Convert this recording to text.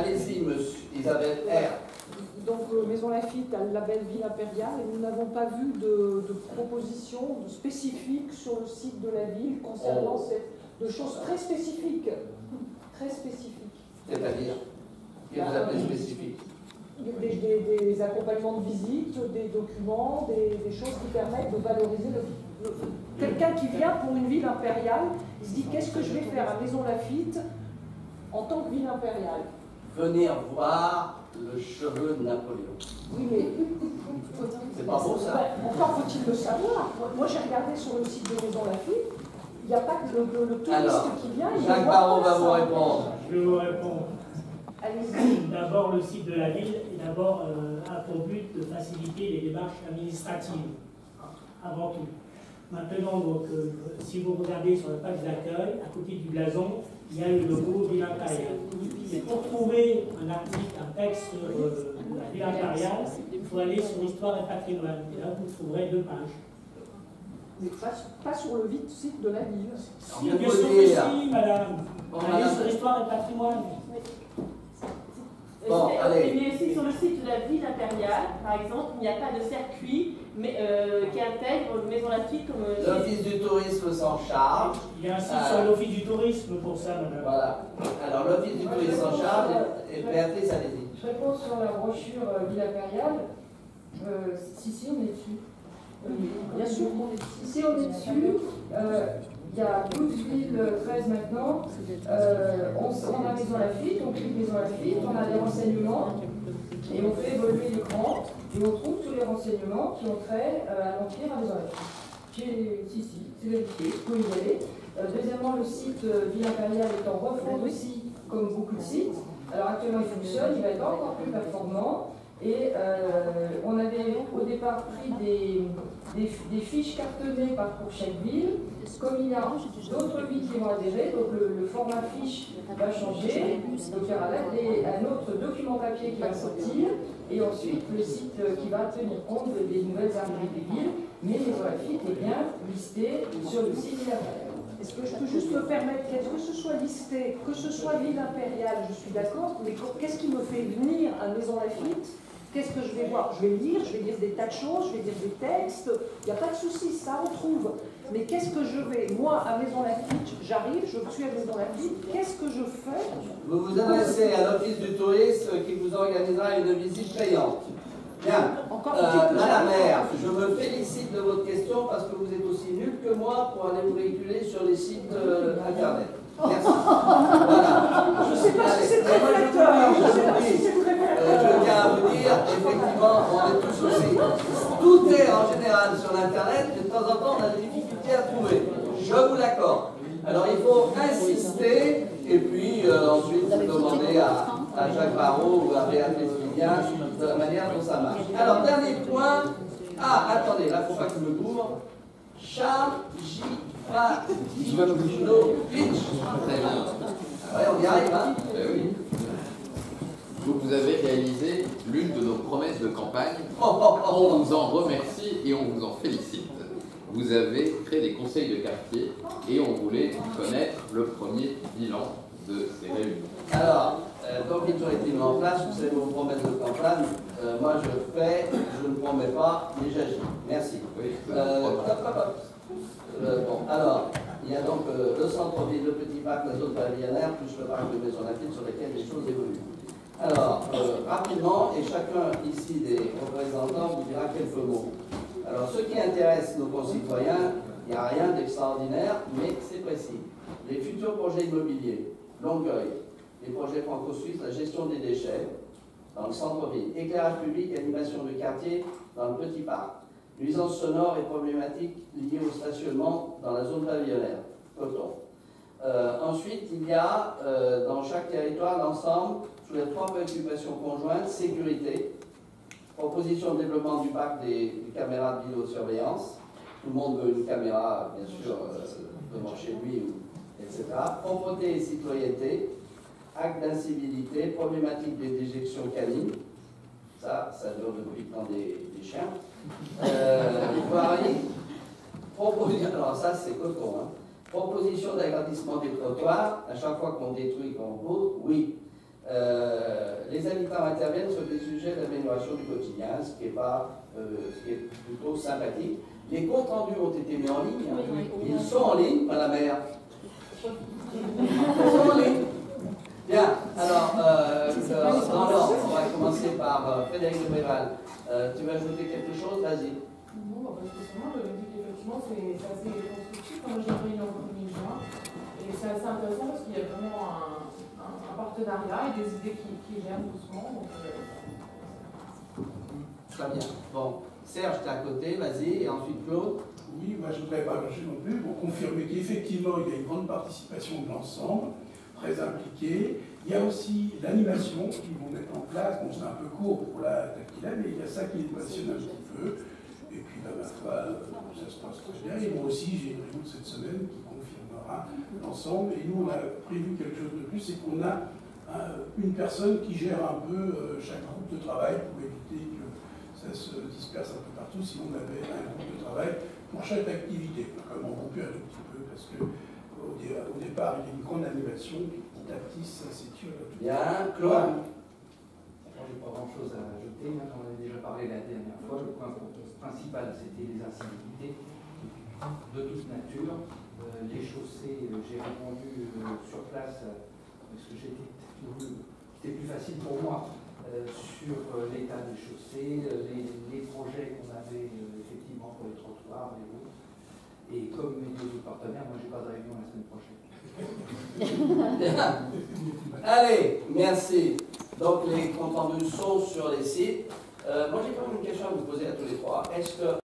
Allez-y, monsieur Isabelle R. Donc, Maison Lafitte a le label Ville Impériale et nous n'avons pas vu de propositions spécifiques sur le site de la ville concernant de choses très spécifiques. Très spécifiques. C'est-à-dire, que vous appelez spécifique? Des accompagnements de visite, des documents, des choses qui permettent de valoriser quelqu'un qui vient pour une ville impériale, il se dit qu'est-ce que je vais faire à Maison Lafitte en tant que ville impériale? Venir voir le cheveu de Napoléon. Oui, mais c'est pas beau ça? Encore faut-il le savoir. Moi j'ai regardé sur le site de Maison Lafitte, il n'y a pas que le touriste qui vient. Jacques Barrault va vous répondre. Je vais vous répondre. Allez-y. D'abord, le site de la ville a pour but de faciliter les démarches administratives, avant tout. Maintenant, donc, si vous regardez sur la page d'accueil, à côté du blason, il y a le logo Ville Impériale. Et pour trouver un article, un texte sur la Ville Impériale, il faut aller sur Histoire et Patrimoine. Et là, vous trouverez 2 pages. Mais pas sur le site de la ville. Si, bien sûr que si, madame. Allez sur Histoire et Patrimoine. Bon, allez. Mais aussi sur le site de la ville impériale, par exemple, il n'y a pas de circuit qui intègre Maison Lafitte comme... L'Office du tourisme s'en charge. Il y a un site sur l'Office du tourisme pour ça, madame. Voilà. Alors, l'Office du tourisme s'en charge, et Béatrice, allez-y. Je réponds sur la brochure Ville Impériale. Si, on est dessus. Bien sûr qu'on est dessus. Si, on est dessus. Il y a 12 villes, 13 maintenant. On a Maison Lafitte, on clique Maison Lafitte, on a des renseignements et on fait évoluer l'écran et on trouve tous les renseignements qui ont trait à l'Empire à Maison Lafitte. Si, c'est vérifié, vous pouvez y aller. Deuxièmement, le site Ville Impériale est en refonte aussi, comme beaucoup de sites. Alors actuellement, il fonctionne, il va être encore plus performant. Et on avait au départ pris des fiches cartonnées pour chaque ville. Comme il y a d'autres villes qui vont adhérer, donc le format fiche va changer. Donc il y aura un autre document papier qui va sortir. Et ensuite le site qui va tenir compte des nouvelles arrivées des villes. Mais Maison Lafitte est bien listé sur le site impérial. Est-ce que je peux juste me permettre que ce soit listé, que ce soit ville impériale, je suis d'accord, mais qu'est-ce qui me fait venir à Maison Lafitte? Qu'est-ce que je vais voir? Je vais lire des tas de choses, je vais lire des textes, il n'y a pas de souci, ça on trouve. Mais qu'est-ce que je vais? Moi, à Maison Lafitte, j'arrive, je suis à Maison Lafitte, qu'est-ce que je fais? Vous vous adressez à l'Office du tourisme qui vous organisera une visite payante. Bien. Madame Maire, je me félicite de votre question parce que vous êtes aussi nul que moi pour aller vous véhiculer sur les sites internet. Merci. Voilà. Je ne sais pas si c'est très flatteur. Je tiens à vous dire, effectivement, on est tous aussi. Tout est en général sur l'internet, mais de temps en temps on a des difficultés à trouver. Je vous l'accorde. Alors il faut insister et puis ensuite demander à Jacques Barrault ou à Béatrice Villien de la manière dont ça marche. Alors dernier point. Ah, attendez, là il ne faut pas que je me gourre. Charles J. Ivanovic. Ouais, on y arrive, hein? Oui. Donc vous avez réalisé l'une de nos promesses de campagne. On vous en remercie et on vous en félicite. Vous avez créé des conseils de quartier et on voulait connaître le premier bilan de ces réunions. Alors, donc ils ont été mis en place, vous savez vos promesses de campagne. Moi je fais, je ne promets pas, mais j'agis. Merci. Oui, bon, alors, il y a donc le centre-ville, le petit parc, la zone pavillonnaire, plus le parc de Maison Lafitte sur lesquels les choses évoluent. Alors, rapidement, et chacun ici des représentants vous dira quelques mots. Alors, ce qui intéresse nos concitoyens, il n'y a rien d'extraordinaire, mais c'est précis. Les futurs projets immobiliers, Longueuil, les projets franco-suisses, la gestion des déchets dans le centre-ville, éclairage public, animation de quartier dans le petit parc, nuisances sonores et problématiques liées au stationnement dans la zone pavillonnaire, Coton. Ensuite, il y a dans chaque territoire l'ensemble, sous les 3 préoccupations conjointes, sécurité, proposition de développement du parc des caméras de vidéosurveillance. Tout le monde veut une caméra, bien sûr, devant chez lui, etc. Propreté et citoyenneté, acte d'incivilité, problématique des déjections canines. Ça dure depuis le temps des chiens. Voirie, alors ça c'est coton, hein. Proposition d'agrandissement des trottoirs, à chaque fois qu'on détruit, qu'on pose, oui. Les habitants interviennent sur des sujets d'amélioration du quotidien, ce qui est plutôt sympathique. Les comptes rendus ont été mis en ligne. Ils sont en ligne, madame la maire. Ils sont en ligne. Bien, alors, dans l'ordre, on va commencer par Frédéric de Bréval. Tu vas ajouter quelque chose? Vas-y. Non, parce que moi, je dis qu'effectivement, c'est assez constructif. Moi, j'ai pris le 1er juin. Et c'est assez intéressant parce qu'il y a vraiment un partenariat et des idées qui germent doucement. Donc, très bien. Bon, Serge, tu es à côté, vas-y. Et ensuite, Claude. Oui, moi, je ne voudrais pas lâcher non plus pour confirmer qu'effectivement, il y a une grande participation de l'ensemble, très impliquée. Il y a aussi l'animation qu'ils vont mettre en place. Bon, c'est un peu court pour la taquilla, mais il y a ça qui les passionne un petit peu. Et puis, ma foi, ça se passe très bien. Et moi aussi, j'ai une réunion cette semaine qui confirmera l'ensemble. Et nous, on a prévu quelque chose de plus, c'est qu'on a une personne qui gère un peu chaque groupe de travail pour éviter que ça se disperse un peu partout. Sinon, on avait un groupe de travail pour chaque activité. On a quand même regroupé un tout petit peu parce qu'au départ, il y a une grande animation, puis petit à petit, ça s'étire. Bien, Claude. Je n'ai pas grand-chose à ajouter, on en avait déjà parlé la dernière fois. Le point principal, c'était les incivilités de toute nature. Les chaussées, j'ai répondu sur place, parce que c'était plus facile pour moi, sur l'état des chaussées, les projets qu'on avait effectivement pour les trottoirs, les routes. Et comme mes deux autres partenaires, moi, je n'ai pas de réunion la semaine prochaine. Allez, merci. Donc les comptes rendus sont sur les sites. Moi j'ai quand même une question à vous poser à tous les trois. Est-ce que